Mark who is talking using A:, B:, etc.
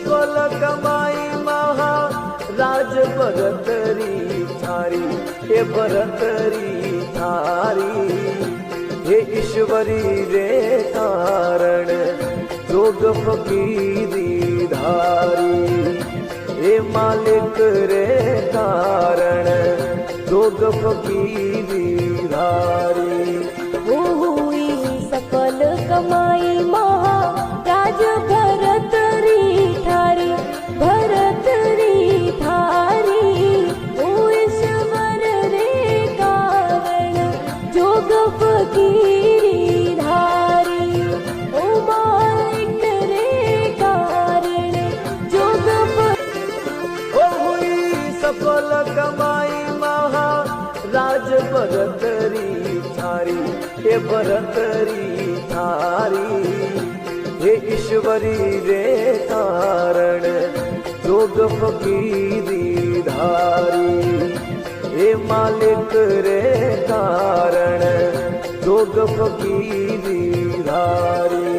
A: सफल कमाई महा राज भरतरी थारी, हे भरतरी थारी। हे ईश्वरी रे कारण जोग फकीरी धारी, हे मालिक रे कारण जोग फकीरी धारी।
B: हुई सफल कमाई महा राज भरतरी थारी, भरतरी थारी। ओ ईश्वर रे कारण जोग फकीरी धारी, ओ मालिक रे कारण जोग
A: हुई सफल कमाई महा राज भरतरी थारी, हे भरतरी थारी। हे ईश्वरी रे कारण जोग फकीरी धारी, हे मालिक रे कारण जोग फकीरी धारी।